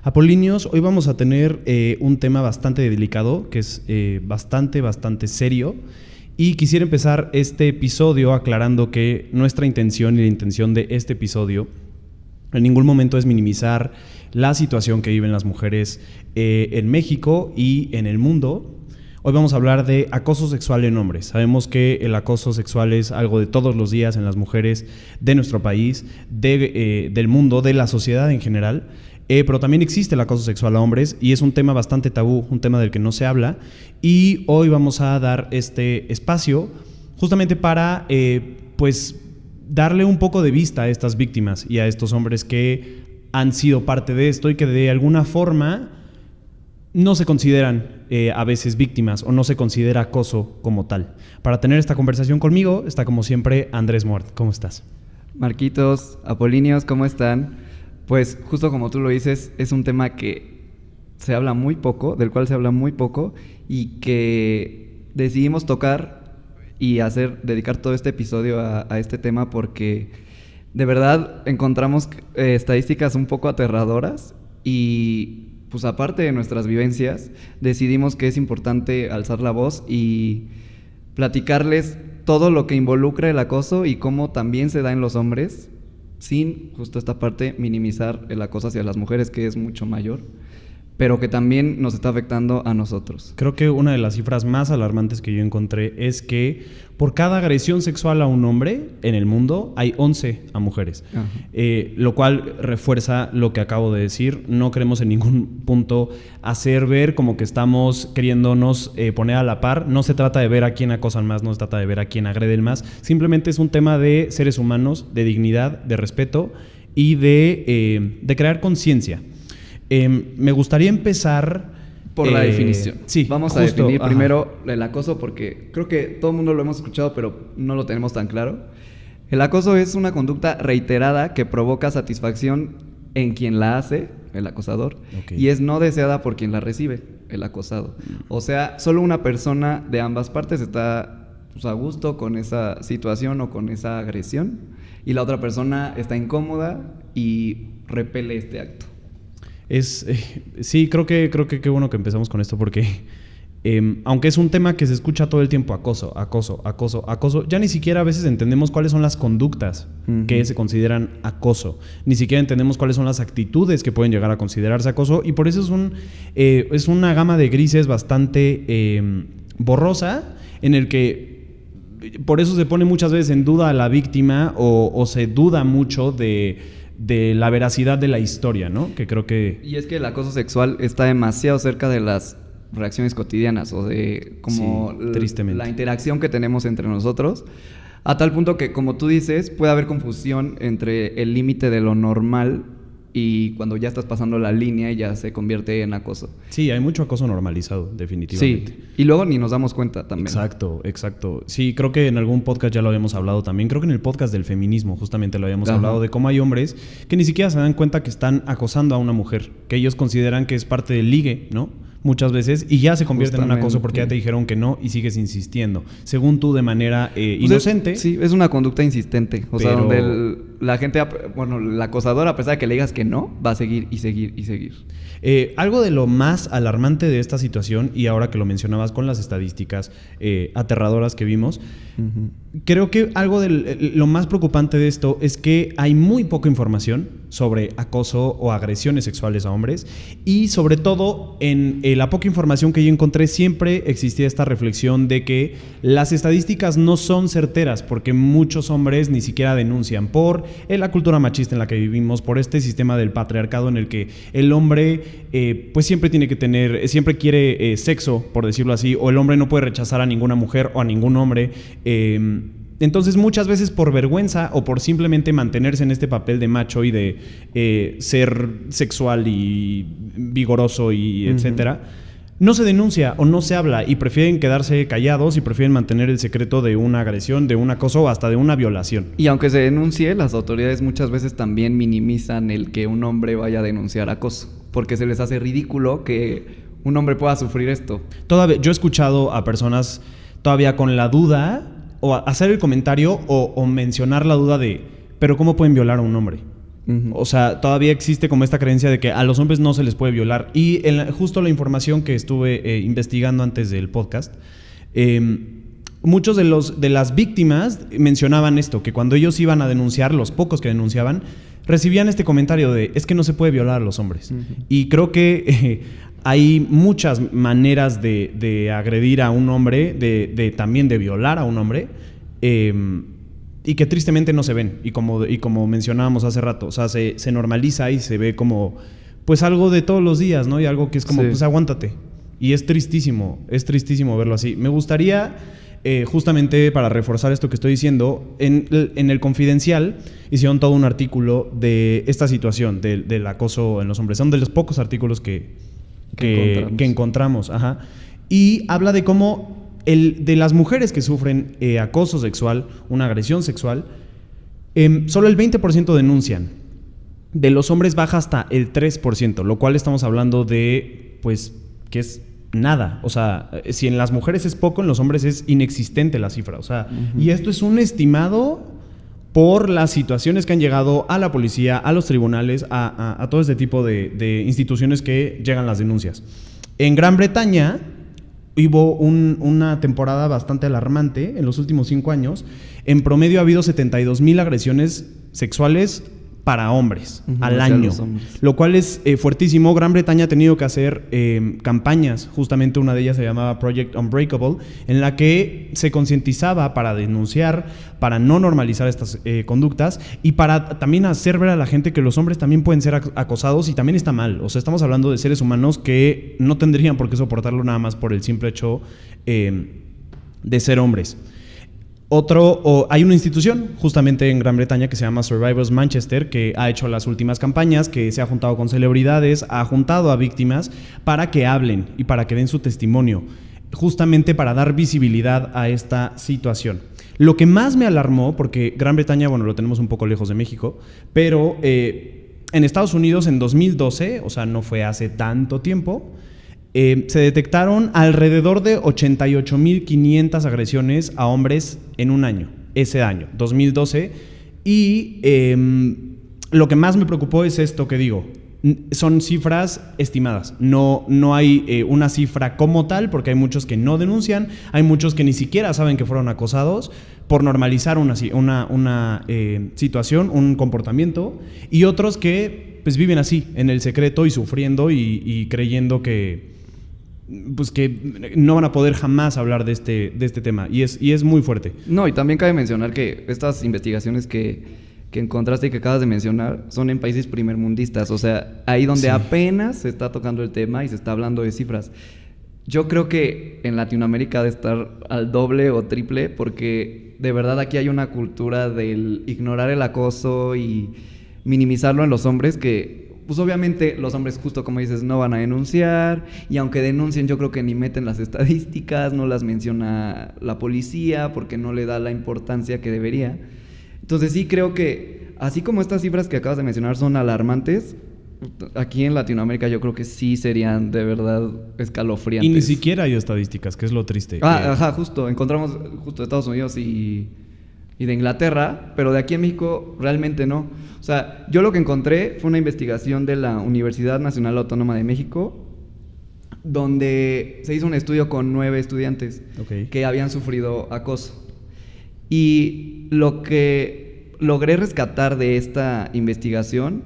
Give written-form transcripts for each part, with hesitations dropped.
Apolíneos, hoy vamos a tener un tema bastante delicado, que es bastante serio. Y quisiera empezar este episodio aclarando que nuestra intención y la intención de este episodio en ningún momento es minimizar la situación que viven las mujeres en México y en el mundo. Hoy vamos a hablar de acoso sexual en hombres. Sabemos que el acoso sexual es algo de todos los días en las mujeres de nuestro país, del mundo, de la sociedad en general. Pero también existe el acoso sexual a hombres y es un tema bastante tabú, un tema del que no se habla. Y hoy vamos a dar este espacio justamente para darle un poco de vista a estas víctimas y a estos hombres que han sido parte de esto y que de alguna forma no se consideran a veces víctimas o no se considera acoso como tal. Para tener esta conversación conmigo está como siempre Andrés Mort. ¿Cómo estás? Marquitos, Apolíneos, ¿cómo están? Pues justo como tú lo dices, es un tema que se habla muy poco, del cual se habla muy poco y que decidimos tocar y dedicar todo este episodio a este tema porque de verdad encontramos estadísticas un poco aterradoras y pues aparte de nuestras vivencias decidimos que es importante alzar la voz y platicarles todo lo que involucra el acoso y cómo también se da en los hombres, sin justo esta parte minimizar el acoso hacia las mujeres, que es mucho mayor, pero que también nos está afectando a nosotros. Creo que una de las cifras más alarmantes que yo encontré es que por cada agresión sexual a un hombre en el mundo hay 11 a mujeres, lo cual refuerza lo que acabo de decir. No queremos en ningún punto hacer ver como que estamos queriéndonos poner a la par. No se trata de ver a quién acosan más, no se trata de ver a quién agreden más. Simplemente es un tema de seres humanos, de dignidad, de respeto y de crear conciencia. Me gustaría empezar por la definición. Sí, vamos a definir primero el acoso porque creo que todo el mundo lo hemos escuchado, pero no lo tenemos tan claro. El acoso es una conducta reiterada que provoca satisfacción en quien la hace, el acosador, y es no deseada por quien la recibe, el acosado. O sea, solo una persona de ambas partes está a gusto con esa situación o con esa agresión, y la otra persona está incómoda y repele este acto. Sí, creo que qué bueno que empezamos con esto porque aunque es un tema que se escucha todo el tiempo, acoso, ya ni siquiera a veces entendemos cuáles son las conductas que se consideran acoso, ni siquiera entendemos cuáles son las actitudes que pueden llegar a considerarse acoso y por eso es una gama de grises bastante borrosa en el que por eso se pone muchas veces en duda a la víctima o se duda mucho de la veracidad de la historia, ¿no? Que creo que... Y es que el acoso sexual está demasiado cerca de las reacciones cotidianas o de como tristemente, la interacción que tenemos entre nosotros, a tal punto que, como tú dices, puede haber confusión entre el límite de lo normal y cuando ya estás pasando la línea y ya se convierte en acoso. Sí, hay mucho acoso normalizado, definitivamente. Sí, y luego ni nos damos cuenta también. Exacto. Sí, creo que en algún podcast ya lo habíamos hablado también. Creo que en el podcast del feminismo justamente lo habíamos hablado de cómo hay hombres que ni siquiera se dan cuenta que están acosando a una mujer, que ellos consideran que es parte del ligue, ¿no? Muchas veces, y ya se convierte en un acoso porque ya te dijeron que no y sigues insistiendo, según tú de manera inocente. Sí, es una conducta insistente, sea, donde la gente, el acosador, a pesar de que le digas que no, va a seguir y seguir y seguir. Algo de lo más alarmante de esta situación, y ahora que lo mencionabas con las estadísticas aterradoras que vimos, creo que algo de lo más preocupante de esto es que hay muy poca información sobre acoso o agresiones sexuales a hombres y sobre todo en la poca información que yo encontré siempre existía esta reflexión de que las estadísticas no son certeras porque muchos hombres ni siquiera denuncian por la cultura machista en la que vivimos, por este sistema del patriarcado en el que el hombre pues siempre tiene que tener, siempre quiere sexo, por decirlo así, o el hombre no puede rechazar a ninguna mujer o a ningún hombre. Entonces muchas veces por vergüenza o por simplemente mantenerse en este papel de macho y de ser sexual y vigoroso y etcétera, no se denuncia o no se habla y prefieren quedarse callados y prefieren mantener el secreto de una agresión, de un acoso o hasta de una violación. Y aunque se denuncie, las autoridades muchas veces también minimizan el que un hombre vaya a denunciar acoso, porque se les hace ridículo que un hombre pueda sufrir esto. Todavía, yo he escuchado a personas todavía con la duda o hacer el comentario o mencionar la duda de, pero ¿cómo pueden violar a un hombre? O sea, todavía existe como esta creencia de que a los hombres no se les puede violar. Y justo la información que estuve investigando antes del podcast, muchos de las víctimas mencionaban esto, que cuando ellos iban a denunciar, los pocos que denunciaban, recibían este comentario de, es que no se puede violar a los hombres. Y creo que hay muchas maneras de agredir a un hombre, también de violar a un hombre, y que tristemente no se ven. Y como mencionábamos hace rato, o sea, se normaliza y se ve como pues algo de todos los días, ¿no? Y algo que es como, pues aguántate. Y es tristísimo verlo así. Me gustaría, justamente para reforzar esto que estoy diciendo, en el Confidencial hicieron todo un artículo de esta situación del acoso en los hombres. Son de los pocos artículos que encontramos. Ajá. Y habla de cómo de las mujeres que sufren acoso sexual, una agresión sexual, solo el 20% denuncian. De los hombres baja hasta el 3%, lo cual estamos hablando de, pues, que es nada. O sea, si en las mujeres es poco, en los hombres es inexistente la cifra. O sea, y esto es un estimado por las situaciones que han llegado a la policía, a los tribunales, a todo este tipo de instituciones que llegan las denuncias. En Gran Bretaña hubo una temporada bastante alarmante en los últimos 5 años. En promedio ha habido 72,000 agresiones sexuales para hombres al año, lo cual es fuertísimo. Gran Bretaña ha tenido que hacer campañas, justamente una de ellas se llamaba Project Unbreakable, en la que se concientizaba para denunciar, para no normalizar estas conductas y para también hacer ver a la gente que los hombres también pueden ser acosados y también está mal. O sea, estamos hablando de seres humanos que no tendrían por qué soportarlo nada más por el simple hecho de ser hombres. Hay una institución justamente en Gran Bretaña que se llama Survivors Manchester, que ha hecho las últimas campañas, que se ha juntado con celebridades, ha juntado a víctimas para que hablen y para que den su testimonio, justamente para dar visibilidad a esta situación. Lo que más me alarmó, porque Gran Bretaña, bueno, lo tenemos un poco lejos de México, pero en Estados Unidos en 2012, o sea, no fue hace tanto tiempo, se detectaron alrededor de 88,500 agresiones a hombres en un año, ese año, 2012. Y lo que más me preocupó es esto que digo. Son cifras estimadas. No hay una cifra como tal, porque hay muchos que no denuncian, hay muchos que ni siquiera saben que fueron acosados por normalizar una situación, un comportamiento, y otros que pues viven así, en el secreto y sufriendo y creyendo que pues que no van a poder jamás hablar de este tema, y es muy fuerte. No, y también cabe mencionar que estas investigaciones que encontraste y que acabas de mencionar son en países primermundistas, o sea, ahí donde apenas se está tocando el tema y se está hablando de cifras. Yo creo que en Latinoamérica debe estar al doble o triple, porque de verdad aquí hay una cultura del ignorar el acoso y minimizarlo en los hombres que pues obviamente los hombres, justo como dices, no van a denunciar, y aunque denuncien yo creo que ni meten las estadísticas, no las menciona la policía porque no le da la importancia que debería. Entonces sí creo que, así como estas cifras que acabas de mencionar son alarmantes, aquí en Latinoamérica yo creo que sí serían de verdad escalofriantes. Y ni siquiera hay estadísticas, que es lo triste. Justo, encontramos justo de Estados Unidos y de Inglaterra, pero de aquí en México realmente no. O sea, yo lo que encontré fue una investigación de la Universidad Nacional Autónoma de México, donde se hizo un estudio con 9 estudiantes que habían sufrido acoso. Y lo que logré rescatar de esta investigación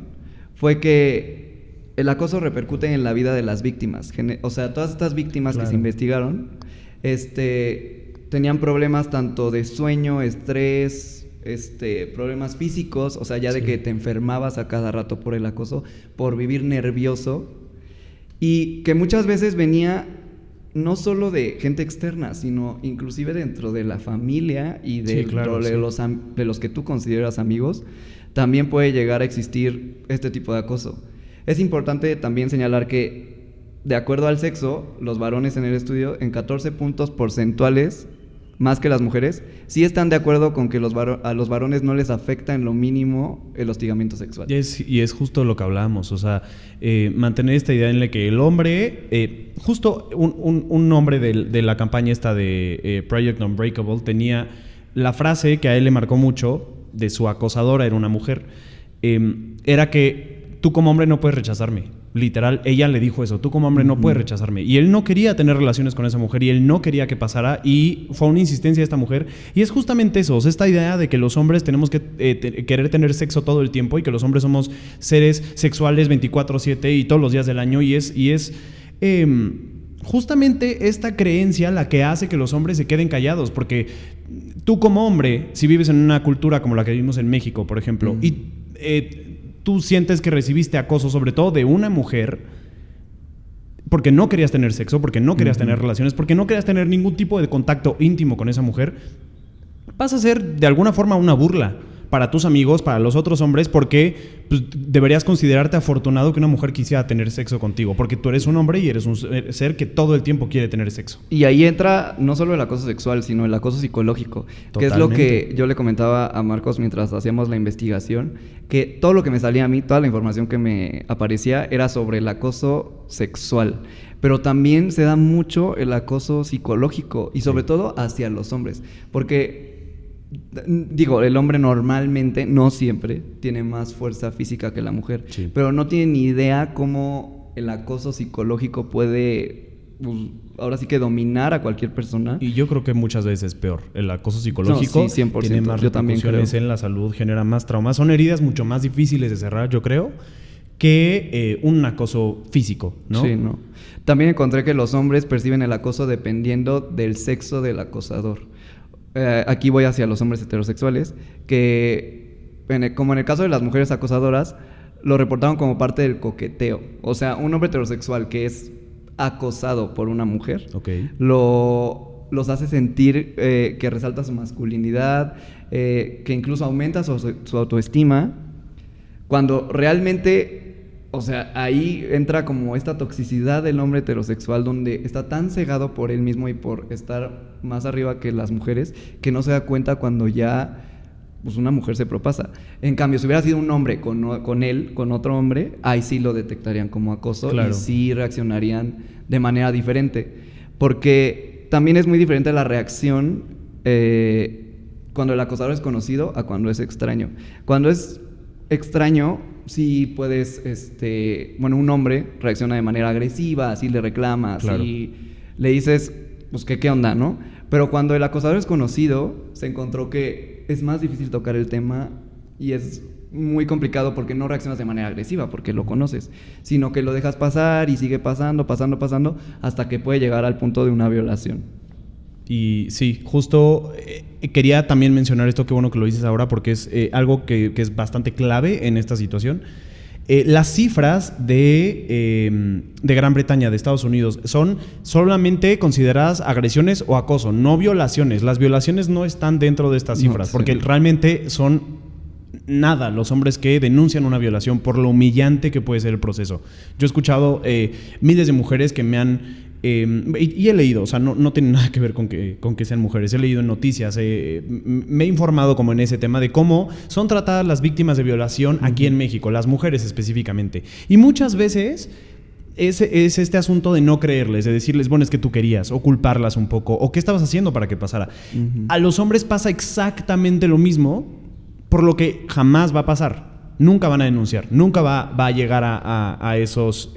fue que el acoso repercute en la vida de las víctimas. O sea, todas estas víctimas que se investigaron, tenían problemas tanto de sueño, estrés, problemas físicos, o sea, ya de que te enfermabas a cada rato por el acoso, por vivir nervioso, y que muchas veces venía no solo de gente externa, sino inclusive dentro de la familia y de los que tú consideras amigos, también puede llegar a existir este tipo de acoso. Es importante también señalar que, de acuerdo al sexo, los varones en el estudio, en 14 puntos porcentuales más que las mujeres, sí están de acuerdo con que a los varones no les afecta en lo mínimo el hostigamiento sexual. Y es justo lo que hablábamos, o sea, mantener esta idea en la que el hombre, justo un hombre de la campaña esta de Project Unbreakable tenía la frase que a él le marcó mucho de su acosadora, era una mujer, era que tú como hombre no puedes rechazarme. Literal, ella le dijo eso, tú como hombre no puedes rechazarme. Y él no quería tener relaciones con esa mujer y él no quería que pasara y fue una insistencia de esta mujer. Y es justamente eso, o sea, esta idea de que los hombres tenemos que querer tener sexo todo el tiempo y que los hombres somos seres sexuales 24/7 y todos los días del año y es justamente esta creencia la que hace que los hombres se queden callados, porque tú como hombre, si vives en una cultura como la que vivimos en México, por ejemplo, y tú sientes que recibiste acoso, sobre todo de una mujer, porque no querías tener sexo, porque no querías tener relaciones, porque no querías tener ningún tipo de contacto íntimo con esa mujer, vas a ser de alguna forma una burla para tus amigos, para los otros hombres, porque pues, deberías considerarte afortunado que una mujer quisiera tener sexo contigo, porque tú eres un hombre y eres un ser que todo el tiempo quiere tener sexo. Y ahí entra no solo el acoso sexual, sino el acoso psicológico, totalmente, que es lo que yo le comentaba a Marcos mientras hacíamos la investigación, que todo lo que me salía a mí, toda la información que me aparecía era sobre el acoso sexual, pero también se da mucho el acoso psicológico y sobre todo hacia los hombres, porque digo, el hombre normalmente, no siempre, tiene más fuerza física que la mujer, pero no tiene ni idea cómo el acoso psicológico puede, pues, ahora sí que dominar a cualquier persona. Y yo creo que muchas veces es peor. El acoso psicológico sí, 100%, tiene más repercusiones en la salud, genera más traumas. Son heridas mucho más difíciles de cerrar, yo creo, que un acoso físico, ¿no? Sí, no. También encontré que los hombres perciben el acoso dependiendo del sexo del acosador. Aquí voy hacia los hombres heterosexuales, que como en el caso de las mujeres acosadoras, lo reportaron como parte del coqueteo. O sea, un hombre heterosexual que es acosado por una mujer, los hace sentir que resalta su masculinidad, que incluso aumenta su autoestima, cuando realmente... O sea, ahí entra como esta toxicidad del hombre heterosexual, donde está tan cegado por él mismo y por estar más arriba que las mujeres, que no se da cuenta cuando ya pues, una mujer se propasa. En cambio, si hubiera sido un hombre con él, con otro hombre, ahí sí lo detectarían como acoso, claro, y sí reaccionarían de manera diferente. Porque también es muy diferente la reacción cuando el acosador es conocido a cuando es extraño. Cuando es extraño, sí puedes, un hombre reacciona de manera agresiva, así le reclamas, claro, y le dices, pues qué onda, ¿no? Pero cuando el acosador es conocido, se encontró que es más difícil tocar el tema y es muy complicado porque no reaccionas de manera agresiva, porque lo conoces, sino que lo dejas pasar y sigue pasando, hasta que puede llegar al punto de una violación. Y sí, justo quería también mencionar esto, qué bueno que lo dices ahora, porque es algo que es bastante clave en esta situación. Las cifras de Gran Bretaña, de Estados Unidos, son solamente consideradas agresiones o acoso, no violaciones. Las violaciones no están dentro de estas cifras, no, porque realmente son nada los hombres que denuncian una violación por lo humillante que puede ser el proceso. Yo he escuchado miles de mujeres que me han... y he leído, o sea, no tiene nada que ver con que sean mujeres. He leído en noticias, me he informado como en ese tema de cómo son tratadas las víctimas de violación aquí en México, las mujeres específicamente. Y muchas veces es este asunto de no creerles, de decirles, bueno, es que tú querías, o culparlas un poco, o qué estabas haciendo para que pasara. A los hombres pasa exactamente lo mismo, por lo que jamás va a pasar. Nunca van a denunciar, nunca va a llegar a esos...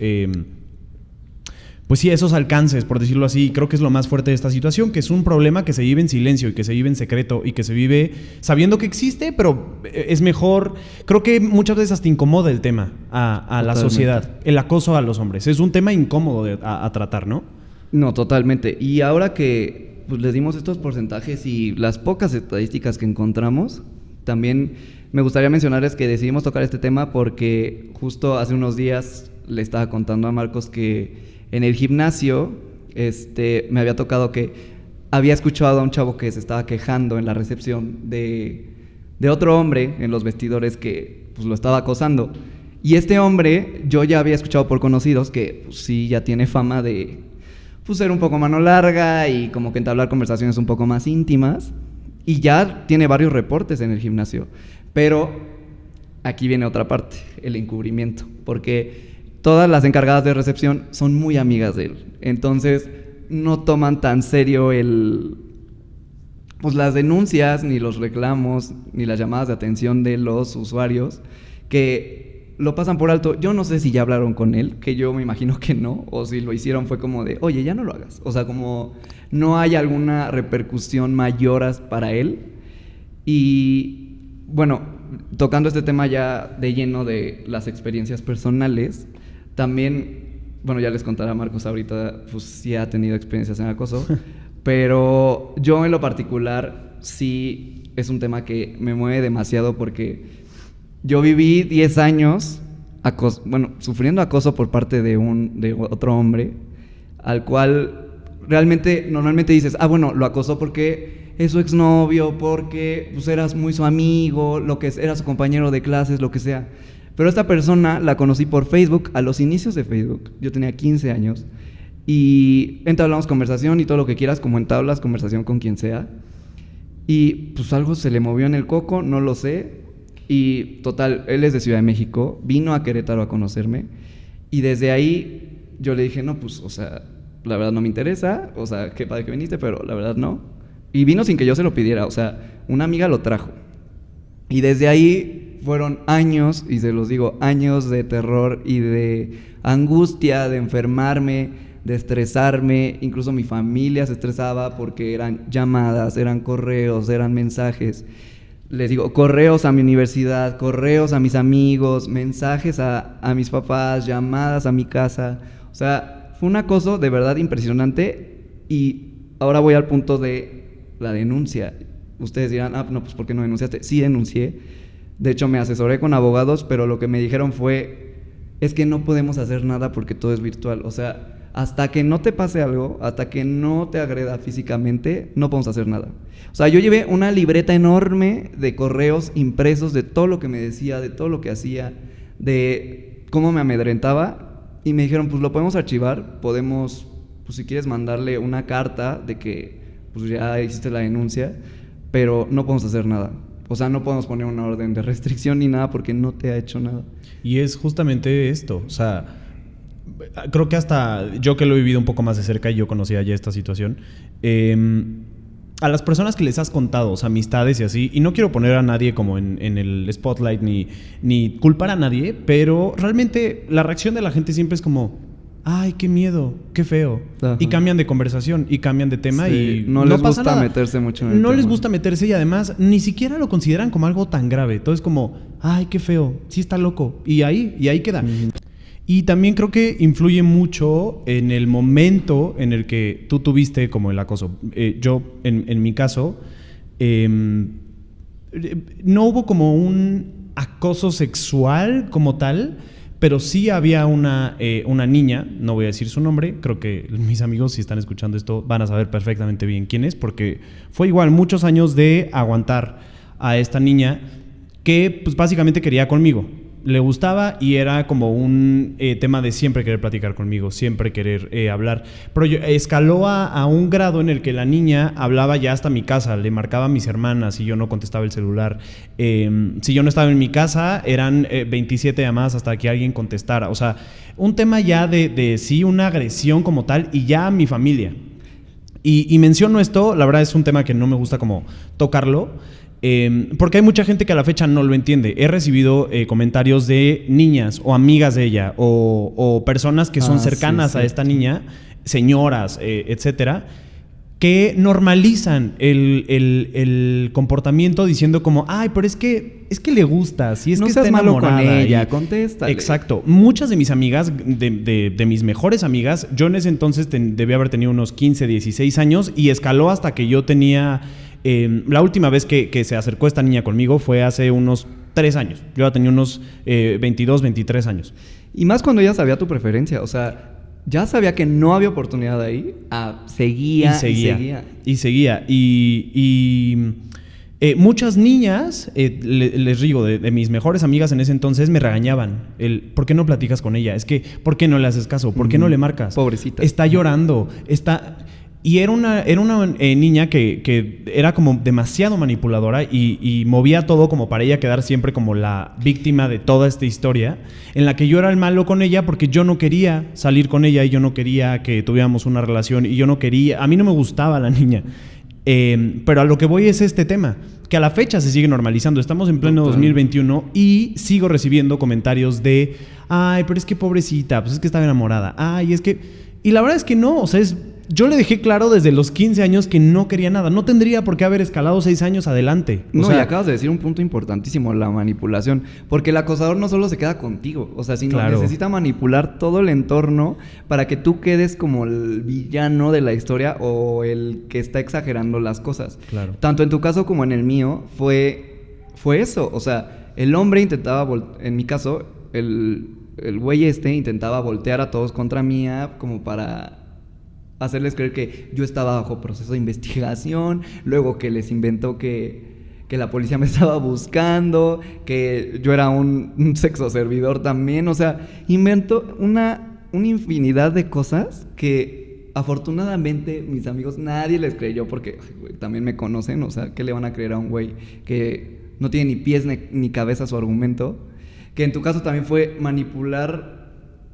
pues sí, esos alcances, por decirlo así. Creo que es lo más fuerte de esta situación, que es un problema que se vive en silencio y que se vive en secreto y que se vive sabiendo que existe, pero es mejor. Creo que muchas veces hasta incomoda el tema a la sociedad, el acoso a los hombres. Es un tema incómodo a tratar, ¿no? No, totalmente. Y ahora que pues, les dimos estos porcentajes y las pocas estadísticas que encontramos, también me gustaría mencionarles que decidimos tocar este tema porque justo hace unos días le estaba contando a Marcos que en el gimnasio me había tocado que había escuchado a un chavo que se estaba quejando en la recepción de otro hombre en los vestidores que pues, lo estaba acosando. Y este hombre, yo ya había escuchado por conocidos que pues, sí ya tiene fama de pues, ser un poco mano larga y como que entablar conversaciones un poco más íntimas. Y ya tiene varios reportes en el gimnasio. Pero aquí viene otra parte, el encubrimiento. Porque todas las encargadas de recepción son muy amigas de él. Entonces, no toman tan serio pues las denuncias, ni los reclamos, ni las llamadas de atención de los usuarios, que lo pasan por alto. Yo no sé si ya hablaron con él, que yo me imagino que no, o si lo hicieron fue como de, oye, ya no lo hagas. O sea, como no hay alguna repercusión mayor para él. Y bueno, tocando este tema ya de lleno de las experiencias personales, también, bueno, ya les contará Marcos ahorita, pues sí ha tenido experiencias en acoso, pero yo en lo particular sí es un tema que me mueve demasiado porque yo viví 10 años sufriendo acoso por parte de otro hombre, al cual realmente normalmente dices, bueno, lo acosó porque es su exnovio, porque pues eras muy su amigo, era su compañero de clases, lo que sea. Pero esta persona la conocí por Facebook, a los inicios de Facebook. Yo tenía 15 años y entablamos conversación y todo lo que quieras, como entablas conversación con quien sea. Y pues algo se le movió en el coco, no lo sé. Y total, él es de Ciudad de México, vino a Querétaro a conocerme. Y desde ahí yo le dije, no, pues, o sea, la verdad no me interesa. O sea, qué padre que viniste, pero la verdad no. Y vino sin que yo se lo pidiera, o sea, una amiga lo trajo. Y desde ahí fueron años, y se los digo, años de terror y de angustia, de enfermarme, de estresarme. Incluso mi familia se estresaba porque eran llamadas, eran correos, eran mensajes. Les digo, correos a mi universidad, correos a mis amigos, mensajes a mis papás, llamadas a mi casa. O sea, fue un acoso de verdad impresionante. Y ahora voy al punto de la denuncia. Ustedes dirán, no, pues ¿por qué no denunciaste? Sí denuncié. De hecho, me asesoré con abogados, pero lo que me dijeron fue, es que no podemos hacer nada porque todo es virtual. O sea, hasta que no te pase algo, hasta que no te agreda físicamente, no podemos hacer nada. O sea, yo llevé una libreta enorme de correos impresos de todo lo que me decía, de todo lo que hacía, de cómo me amedrentaba, y me dijeron, pues lo podemos archivar, podemos, pues si quieres mandarle una carta de que pues ya hiciste la denuncia, pero no podemos hacer nada. O sea, no podemos poner una orden de restricción ni nada porque no te ha hecho nada. Y es justamente esto, o sea, creo que hasta yo que lo he vivido un poco más de cerca y yo conocía ya esta situación, a las personas que les has contado, o sea, amistades y así, y no quiero poner a nadie como en el spotlight ni culpar a nadie, pero realmente la reacción de la gente siempre es como, ay, qué miedo, qué feo. Ajá. Y cambian de conversación y cambian de tema, sí, y no les gusta nada. Meterse mucho en el no tema. Les gusta meterse, y además ni siquiera lo consideran como algo tan grave. Todo es como, ay, qué feo, sí está loco, y ahí queda. Y también creo que influye mucho en el momento en el que tú tuviste como el acoso. Yo, en mi caso, no hubo como un acoso sexual como tal, pero sí había una niña, no voy a decir su nombre, creo que mis amigos, si están escuchando esto, van a saber perfectamente bien quién es, porque fue igual muchos años de aguantar a esta niña que pues básicamente quería conmigo. Le gustaba y era como un tema de siempre querer platicar conmigo, siempre querer hablar. Pero escaló a un grado en el que la niña hablaba ya hasta mi casa, le marcaba a mis hermanas y yo no contestaba el celular. Si yo no estaba en mi casa, eran 27 llamadas hasta que alguien contestara. O sea, un tema ya de sí, una agresión como tal, y ya a mi familia. Y menciono esto, la verdad es un tema que no me gusta como tocarlo, porque hay mucha gente que a la fecha no lo entiende. He recibido comentarios de niñas o amigas de ella o personas que son cercanas a esta niña, señoras, etcétera, que normalizan el comportamiento diciendo como, ay, pero es que le gusta, si es no que seas está enamorada malo con ella, contéstale. Exacto. Muchas de mis amigas, de mis mejores amigas, yo en ese entonces debía haber tenido unos 15, 16 años y escaló hasta que yo tenía... la última vez que se acercó esta niña conmigo fue hace unos 3 años. Yo ya tenía unos 22, 23 años. Y más cuando ella sabía tu preferencia, o sea, ya sabía que no había oportunidad ahí, seguía. Y muchas niñas, les digo, de mis mejores amigas en ese entonces me regañaban. ¿Por qué no platicas con ella? Es que, ¿por qué no le haces caso? ¿Por qué no le marcas? Pobrecita. Está llorando, Y era una niña que era como demasiado manipuladora y movía todo como para ella quedar siempre como la víctima de toda esta historia, en la que yo era el malo con ella porque yo no quería salir con ella y yo no quería que tuviéramos una relación y yo no quería, a mí no me gustaba la niña. Pero a lo que voy es este tema, que a la fecha se sigue normalizando. Estamos en pleno 2021 y sigo recibiendo comentarios de, ay, pero es que pobrecita, pues es que estaba enamorada. Ay, es que... Y la verdad es que no, o sea, yo le dejé claro desde los 15 años que no quería nada. No tendría por qué haber escalado 6 años adelante. No, y acabas de decir un punto importantísimo, la manipulación. Porque el acosador no solo se queda contigo, o sea, sino necesita manipular todo el entorno para que tú quedes como el villano de la historia o el que está exagerando las cosas. Claro. Tanto en tu caso como en el mío fue eso. O sea, el hombre intentaba, en mi caso, el güey intentaba voltear a todos contra mí como para hacerles creer que yo estaba bajo proceso de investigación, luego que les inventó que la policía me estaba buscando, que yo era un sexo servidor también, o sea, inventó una infinidad de cosas que afortunadamente mis amigos nadie les creyó porque güey, también me conocen, o sea, ¿qué le van a creer a un güey que no tiene ni pies ni cabeza su argumento? Que en tu caso también fue manipular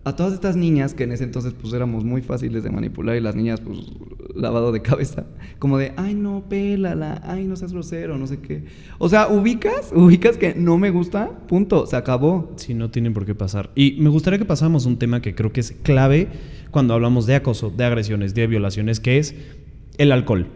a todas estas niñas, que en ese entonces pues éramos muy fáciles de manipular y las niñas pues lavado de cabeza, como de, ay no, pélala, ay no seas grosero, no sé qué. O sea, ubicas que no me gusta, punto, se acabó. Sí, no tienen por qué pasar. Y me gustaría que pasáramos un tema que creo que es clave cuando hablamos de acoso, de agresiones, de violaciones, que es el alcohol.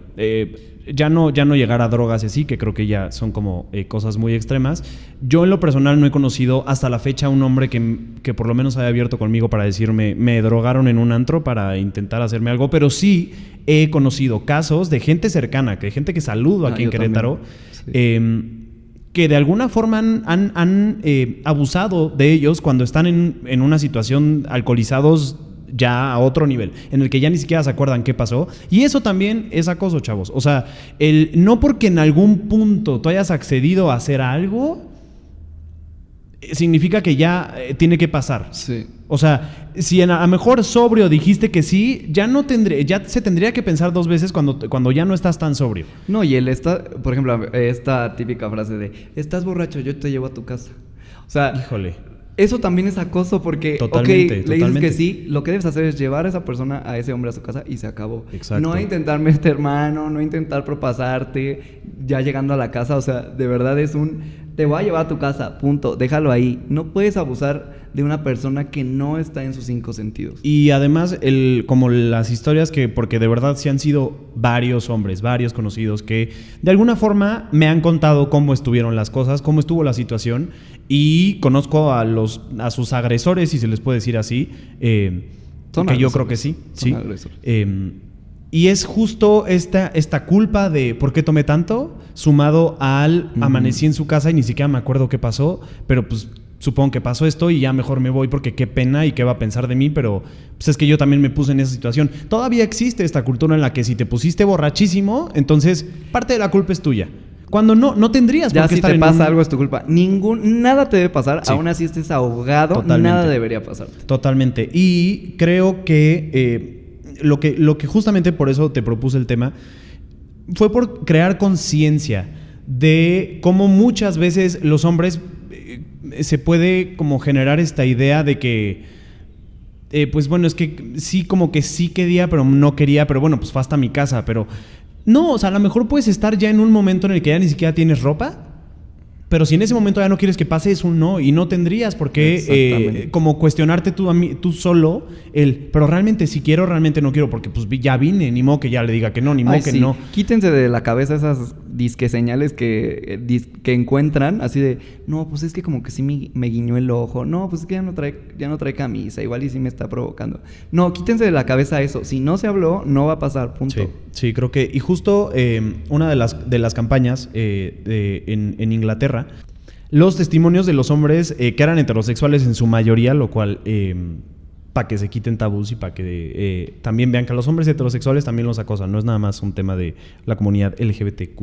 Ya no llegar a drogas y así, que creo que ya son como cosas muy extremas. Yo en lo personal no he conocido hasta la fecha un hombre que por lo menos haya abierto conmigo para decirme me drogaron en un antro para intentar hacerme algo, pero sí he conocido casos de gente cercana, de gente que saludo aquí en Querétaro, que de alguna forma han abusado de ellos cuando están en una situación alcoholizados ya a otro nivel, en el que ya ni siquiera se acuerdan qué pasó. Y eso también es acoso, chavos. O sea, no porque en algún punto tú hayas accedido a hacer algo, significa que ya tiene que pasar. Sí. O sea, si a lo mejor sobrio dijiste que sí, ya se tendría que pensar 2 veces cuando ya no estás tan sobrio. No, y por ejemplo, esta típica frase de, estás borracho, yo te llevo a tu casa. O sea... Híjole. Eso también es acoso porque, totalmente. Le dices que sí, lo que debes hacer es llevar a esa persona, a ese hombre a su casa y se acabó. Exacto. No intentar meter mano, no intentar propasarte ya llegando a la casa, o sea, de verdad te voy a llevar a tu casa, punto, déjalo ahí. No puedes abusar de una persona que no está en sus 5 sentidos. Y además, como las historias porque de verdad sí han sido varios hombres, varios conocidos que de alguna forma me han contado cómo estuvieron las cosas, cómo estuvo la situación, y conozco a sus agresores, si se les puede decir así, que yo creo que sí. Y es justo esta culpa de ¿por qué tomé tanto? Sumado al amanecí en su casa y ni siquiera me acuerdo qué pasó, pero pues supongo que pasó esto y ya mejor me voy porque qué pena y qué va a pensar de mí, pero pues es que yo también me puse en esa situación. Todavía existe esta cultura en la que si te pusiste borrachísimo, entonces parte de la culpa es tuya. Cuando no tendrías por qué estar en Ya si te pasa algo es tu culpa. Nada te debe pasar, sí. Aún así estés ahogado, totalmente. Nada debería pasarte. Totalmente. Y creo que lo que justamente por eso te propuse el tema fue por crear conciencia de cómo muchas veces los hombres se puede como generar esta idea de que pues bueno, es que sí, como que sí quería, pero no quería, pero bueno, pues fue hasta mi casa, pero no, o sea, a lo mejor puedes estar ya en un momento en el que ya ni siquiera tienes ropa, pero si en ese momento ya no quieres que pase, es un no, y no tendrías por qué como cuestionarte tú solo pero realmente si quiero, realmente no quiero, porque pues ya vine, ni modo que ya le diga que no, ni modo que sí. No. Quítense de la cabeza esas disque señales que encuentran, así de, no, pues es que como que sí me guiñó el ojo, no, pues es que ya no trae camisa, igual y sí me está provocando. No, quítense de la cabeza eso, si no se habló, no va a pasar, punto. Sí, creo que, y justo una de las campañas en Inglaterra, los testimonios de los hombres que eran heterosexuales en su mayoría, lo cual para que se quiten tabús y para que también vean que a los hombres heterosexuales también los acosan, no es nada más un tema de la comunidad LGBTQ.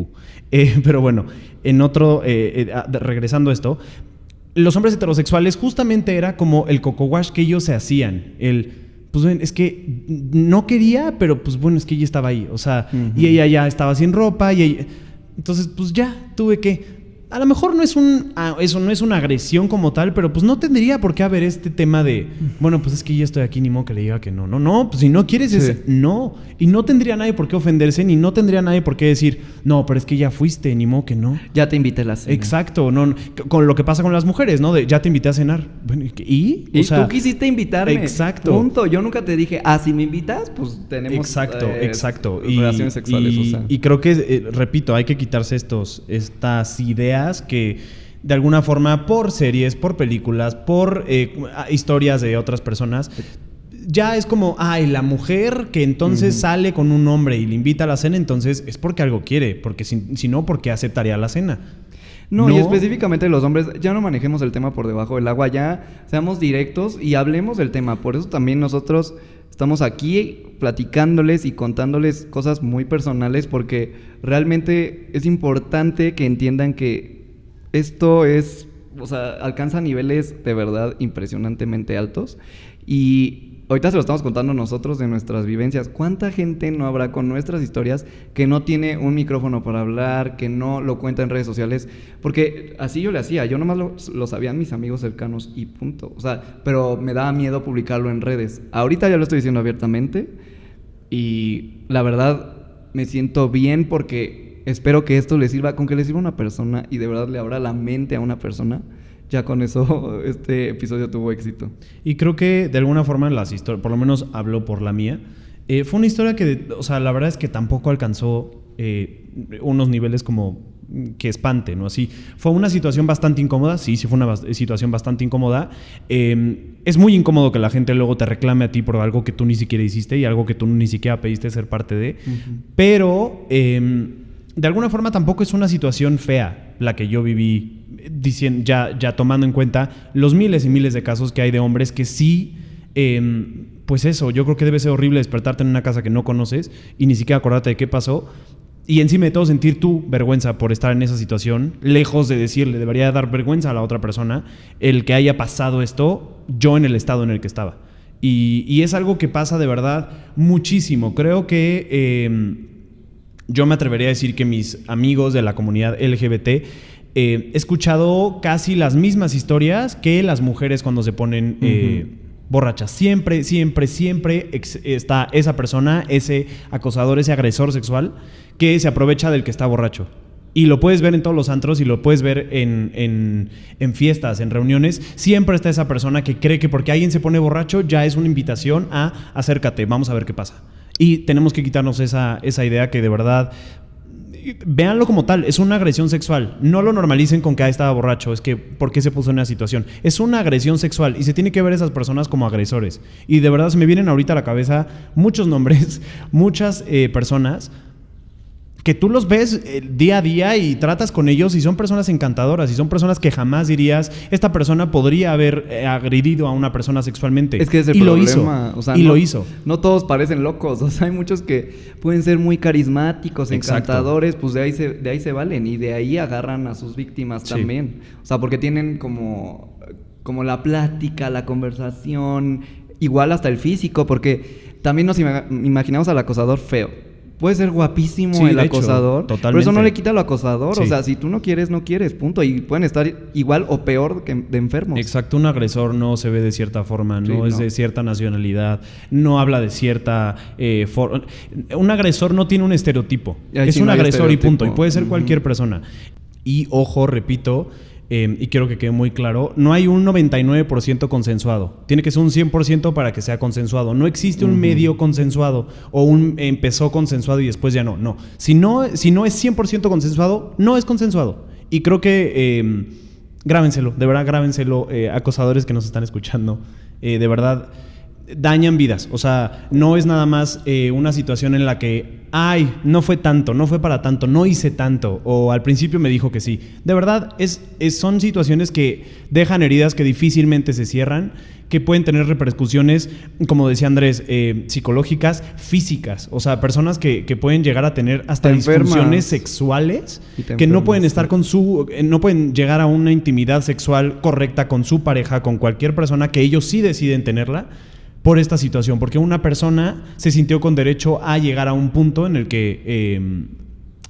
Pero bueno, regresando a esto, los hombres heterosexuales justamente era como el coco wash que ellos se hacían, pues bueno, es que no quería, pero pues bueno, es que ella estaba ahí, o sea, y ella ya estaba sin ropa, entonces pues ya tuve que... a lo mejor eso no es una agresión como tal, pero pues no tendría por qué haber este tema de, bueno, pues es que ya estoy aquí, ni modo que le diga que no. No, pues si no quieres es no. Y no tendría nadie por qué ofenderse, ni no tendría nadie por qué decir, no, pero es que ya fuiste, ni modo que no. Ya te invité a la cena. Exacto, no, con lo que pasa con las mujeres, ¿no? De ya te invité a cenar. Bueno, ¿y? Y tú quisiste invitarme. Exacto. Punto. Yo nunca te dije, si me invitas, pues tenemos exacto. relaciones sexuales. Y creo que, repito, hay que quitarse estas ideas que de alguna forma por series, por películas, por historias de otras personas, ya es como, la mujer que entonces sale con un hombre y le invita a la cena, entonces es porque algo quiere, porque si no, ¿por qué aceptaría la cena? No, y específicamente los hombres, ya no manejemos el tema por debajo del agua, ya seamos directos y hablemos del tema. Por eso también nosotros estamos aquí platicándoles y contándoles cosas muy personales, porque realmente es importante que entiendan que esto alcanza niveles de verdad impresionantemente altos. Y ahorita se lo estamos contando nosotros de nuestras vivencias. ¿Cuánta gente no habrá con nuestras historias que no tiene un micrófono para hablar, que no lo cuenta en redes sociales? Porque así yo le hacía. Yo nomás lo sabían mis amigos cercanos y punto. Pero me daba miedo publicarlo en redes. Ahorita ya lo estoy diciendo abiertamente. Y la verdad me siento bien porque espero que esto le sirva, con que le sirva a una persona y de verdad le abra la mente a una persona. Ya con eso este episodio tuvo éxito. Y creo que de alguna forma las historias, por lo menos hablo por la mía, fue una historia que, la verdad es que tampoco alcanzó unos niveles como que espante, ¿no? Así, fue una situación bastante incómoda, sí fue una situación bastante incómoda. Es muy incómodo que la gente luego te reclame a ti por algo que tú ni siquiera hiciste y algo que tú ni siquiera pediste ser parte de, pero de alguna forma tampoco es una situación fea la que yo viví, diciendo, ya tomando en cuenta los miles y miles de casos que hay de hombres que sí, pues eso, yo creo que debe ser horrible despertarte en una casa que no conoces y ni siquiera acordarte de qué pasó, y encima de todo sentir tú vergüenza por estar en esa situación, lejos de decirle, debería dar vergüenza a la otra persona el que haya pasado esto yo en el estado en el que estaba. Y es algo que pasa de verdad muchísimo. Creo que yo me atrevería a decir que mis amigos de la comunidad LGBT he escuchado casi las mismas historias que las mujeres cuando se ponen borrachas. Siempre está esa persona, ese acosador, ese agresor sexual que se aprovecha del que está borracho. Y lo puedes ver en todos los antros y lo puedes ver en fiestas, en reuniones. Siempre está esa persona que cree que porque alguien se pone borracho ya es una invitación a acércate, vamos a ver qué pasa. Y tenemos que quitarnos esa idea que de verdad, véanlo como tal, es una agresión sexual. No lo normalicen con que estaba borracho, es que ¿por qué se puso en esa situación? Es una agresión sexual y se tiene que ver a esas personas como agresores. Y de verdad se me vienen ahorita a la cabeza muchos nombres, muchas personas que tú los ves día a día y tratas con ellos y son personas encantadoras y son personas que jamás dirías, esta persona podría haber agredido a una persona sexualmente. Es que es el problema. Lo hizo. No todos parecen locos. Hay muchos que pueden ser muy carismáticos, encantadores, pues de ahí se valen y de ahí agarran a sus víctimas también. Porque tienen como la plática, la conversación, igual hasta el físico, porque también nos imaginamos al acosador feo. Puede ser guapísimo el acosador, pero eso no le quita lo acosador. Sí. Si tú no quieres, punto. Y pueden estar igual o peor que de enfermos. Exacto, un agresor no se ve de cierta forma, no es de cierta nacionalidad, no habla de cierta forma. Un agresor no tiene un estereotipo, es un agresor y punto. Y puede ser cualquier persona. Y ojo, repito, y quiero que quede muy claro, no hay un 99% consensuado. Tiene que ser un 100% para que sea consensuado. No existe un medio consensuado o empezó consensuado y después ya no. No. Si no es 100% consensuado, no es consensuado. Y creo que grábenselo, de verdad grábenselo, acosadores que nos están escuchando. De verdad, dañan vidas. No es nada más una situación en la que no fue tanto, no fue para tanto, no hice tanto, o al principio me dijo que sí. De verdad, son situaciones que dejan heridas que difícilmente se cierran, que pueden tener repercusiones, como decía Andrés, psicológicas, físicas. Personas que pueden llegar a tener hasta disfunciones sexuales, que no pueden estar no pueden llegar a una intimidad sexual correcta con su pareja, con cualquier persona que ellos sí deciden tenerla, por esta situación, porque una persona se sintió con derecho a llegar a un punto en el que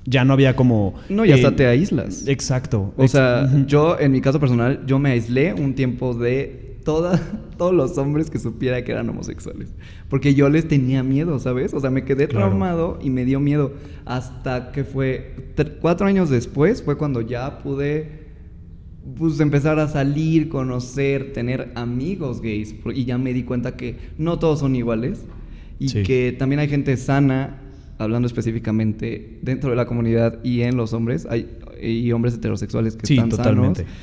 Ya no había como... No, y hasta te aíslas. Exacto. O sea, yo, en mi caso personal, yo me aislé un tiempo de todos los hombres que supiera que eran homosexuales. Porque yo les tenía miedo, ¿sabes? O sea, me quedé traumado y me dio miedo. Hasta que fue 4 años después, fue cuando ya pude, pues, empezar a salir, conocer, tener amigos gays. Y ya me di cuenta que no todos son iguales. Y que también hay gente sana, hablando específicamente dentro de la comunidad y en los hombres, y hombres heterosexuales que están totalmente sanos.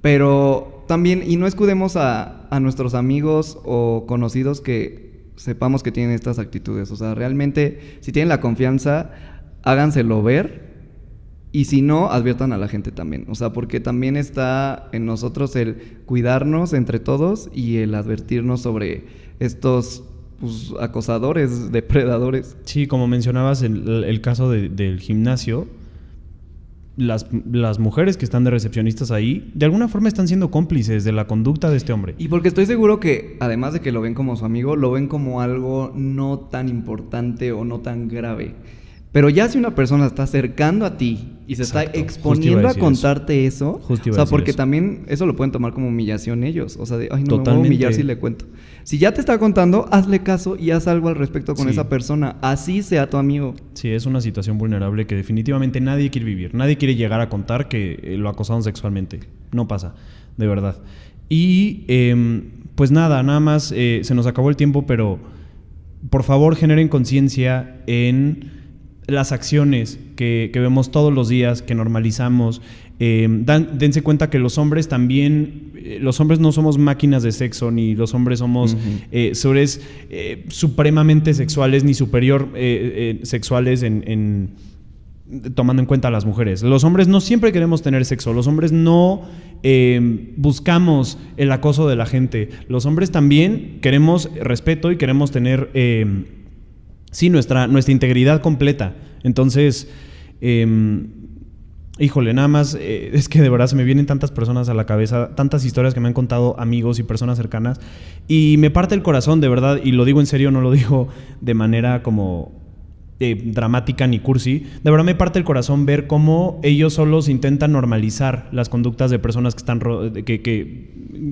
Pero también, y no escudemos a nuestros amigos o conocidos que sepamos que tienen estas actitudes. O sea, realmente, si tienen la confianza, háganselo ver. Y si no, adviertan a la gente también. O sea, porque también está en nosotros el cuidarnos entre todos y el advertirnos sobre estos, pues, acosadores, depredadores. Sí, como mencionabas el caso del gimnasio, las mujeres que están de recepcionistas ahí, de alguna forma están siendo cómplices de la conducta de este hombre. Y porque estoy seguro que, además de que lo ven como su amigo, lo ven como algo no tan importante o no tan grave. Pero ya si una persona está acercando a ti y se está exponiendo a contarte eso, o sea, porque también eso lo pueden tomar como humillación ellos. O sea, de, ay, no me voy a humillar si le cuento. Si ya te está contando, hazle caso y haz algo al respecto con esa persona. Así sea tu amigo. Sí, es una situación vulnerable que definitivamente nadie quiere vivir. Nadie quiere llegar a contar que lo acosaron sexualmente. No pasa, de verdad. Y pues nada más se nos acabó el tiempo, pero por favor generen conciencia en las acciones que vemos todos los días, que normalizamos. Dense cuenta que los hombres también, los hombres no somos máquinas de sexo, ni los hombres somos seres supremamente sexuales, ni superior sexuales tomando en cuenta a las mujeres. Los hombres no siempre queremos tener sexo, los hombres no buscamos el acoso de la gente. Los hombres también queremos respeto y queremos tener nuestra integridad completa. Entonces, híjole, nada más, es que de verdad se me vienen tantas personas a la cabeza, tantas historias que me han contado amigos y personas cercanas, y me parte el corazón, de verdad, y lo digo en serio, no lo digo de manera como dramática ni cursi. De verdad me parte el corazón ver cómo ellos solos intentan normalizar las conductas de personas que están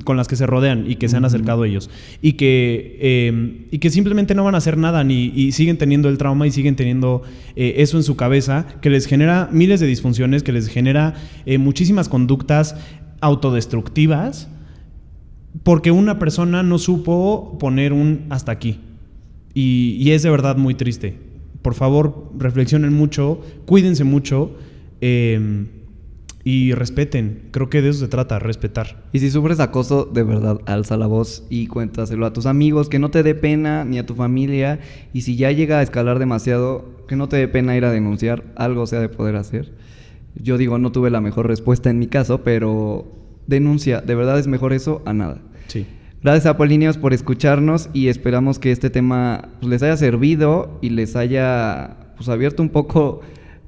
con las que se rodean y que se han acercado a ellos, y que simplemente no van a hacer nada y siguen teniendo el trauma y siguen teniendo eso en su cabeza, que les genera miles de disfunciones, que les genera muchísimas conductas autodestructivas, porque una persona no supo poner un hasta aquí, y es de verdad muy triste. Por favor, reflexionen mucho, cuídense mucho y respeten. Creo que de eso se trata, respetar. Y si sufres acoso, de verdad, alza la voz y cuéntaselo a tus amigos, que no te dé pena, ni a tu familia. Y si ya llega a escalar demasiado, que no te dé pena ir a denunciar, algo se ha de poder hacer. Yo digo, no tuve la mejor respuesta en mi caso, pero denuncia, de verdad es mejor eso a nada. Sí. Gracias, Apolíneos, por escucharnos, y esperamos que este tema, pues, les haya servido y les haya, pues, abierto un poco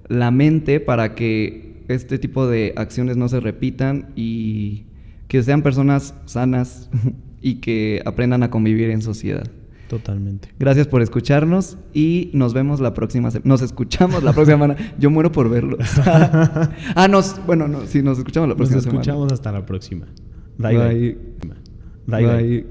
la mente para que este tipo de acciones no se repitan y que sean personas sanas y que aprendan a convivir en sociedad. Totalmente. Gracias por escucharnos y nos vemos la próxima semana. Nos escuchamos la próxima semana. Yo muero por verlos. Sí, nos escuchamos la próxima semana. Nos escuchamos hasta la próxima. Bye. Bye.